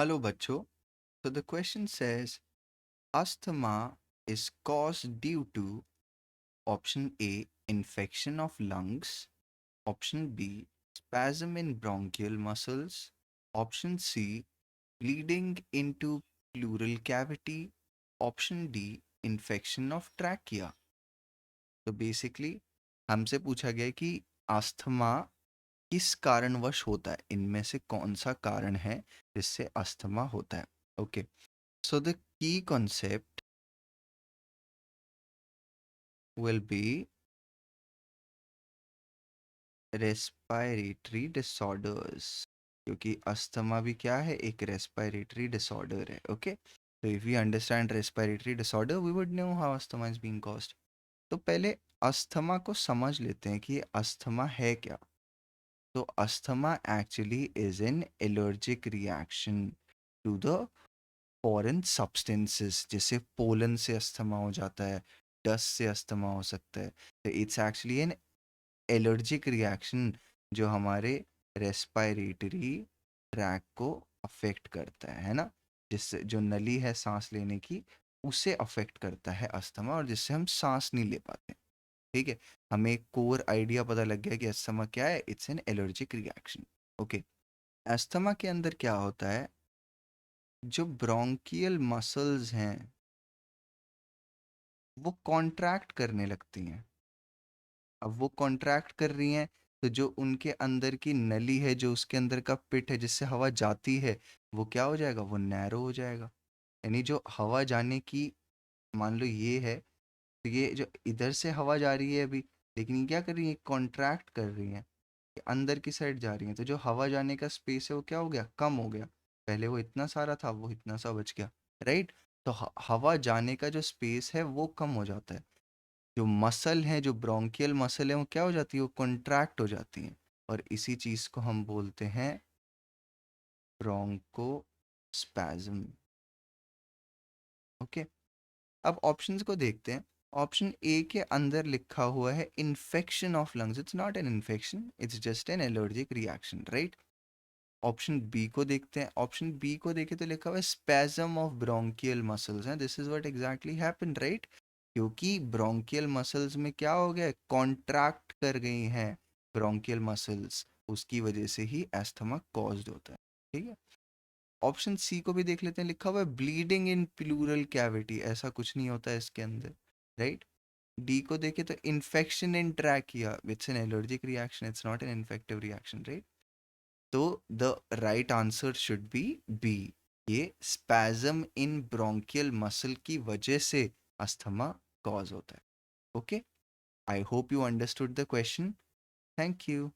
Hello, Bacho. So the question says asthma is caused due to option A, infection of lungs, option B, spasm in bronchial muscles, option C, bleeding into pleural cavity, option D, infection of trachea. तो basically हमसे पूछा गया है कि asthma किस कारणवश होता है, इनमें से कौन सा कारण है जिससे अस्थमा होता है. Okay, so the key concept will be respiratory disorders, क्योंकि अस्थमा भी क्या है, एक respiratory disorder है. Okay, so if we understand respiratory disorder we would know how asthma is being caused. तो पहले अस्थमा को समझ लेते हैं कि अस्थमा है क्या. तो asthma actually is an allergic reaction to the foreign substances. जैसे पोलन से अस्थमा हो जाता है, डस्ट से अस्थमा हो सकता है. तो it's actually an allergic reaction जो हमारे रेस्पिरेटरी ट्रैक को अफेक्ट करता है ना, जिससे जो नली है सांस लेने की उसे अफेक्ट करता है अस्थमा, और जिससे हम सांस नहीं ले पाते. ठीक है, हमें एक कोर आइडिया पता लग गया कि अस्थमा क्या है. It's an allergic reaction. Okay, asthma के अंदर क्या होता है, जो ब्रोंकियल मसल्स हैं वो कॉन्ट्रैक्ट करने लगती हैं. अब वो कॉन्ट्रैक्ट कर रही हैं तो जो उनके अंदर की नली है, जो उसके अंदर का पिट है जिससे हवा जाती है, वो क्या हो जाएगा, वो नैरो हो जाएगा. यानी जो हवा जाने की, मान लो ये है, तो ये जो इधर से हवा जा रही है अभी, लेकिन ये क्या कर रही है, कॉन्ट्रैक्ट कर रही हैं, अंदर की साइड जा रही हैं. तो जो हवा जाने का स्पेस है वो क्या हो गया, कम हो गया. पहले वो इतना सारा था, वो इतना सा बच गया. राइट. तो हवा जाने का जो स्पेस है वो कम हो जाता है. जो मसल है, जो ब्रोंकियल मसल है, वो क्या हो जाती है, वो कॉन्ट्रैक्ट हो जाती हैं. और इसी चीज़ को हम बोलते हैं ब्रोंकोस्पैज्म. ओके, अब ऑप्शंस को देखते हैं. ऑप्शन ए के अंदर लिखा हुआ है infection of lungs. It's not an infection, it's just an allergic reaction. Right. Option B को देखते हैं. ऑप्शन बी को देखें तो लिखा हुआ है स्पैज्म ऑफ ब्रोंकियल मसल्स हैं. This is what exactly happened. Right, क्योंकि ब्रोंकियल मसल्स में क्या हो गया, कॉन्ट्रैक्ट कर गई हैं ब्रोंकियल मसल्स, उसकी वजह से ही एस्थमा कॉज्ड होता है. ठीक है. ऑप्शन सी को भी देख लेते हैं. लिखा हुआ है ब्लीडिंग इन प्लूरल कैविटी. ऐसा कुछ नहीं होता है इसके अंदर. राइट. डी को देखें तो infection in trachea. It's an allergic reaction, it's not an infective reaction. Right. तो the right answer should be B. ये स्पैज्म इन ब्रोंकियल मसल की वजह से अस्थमा कॉज होता है. Okay, I hope you understood the question. Thank you.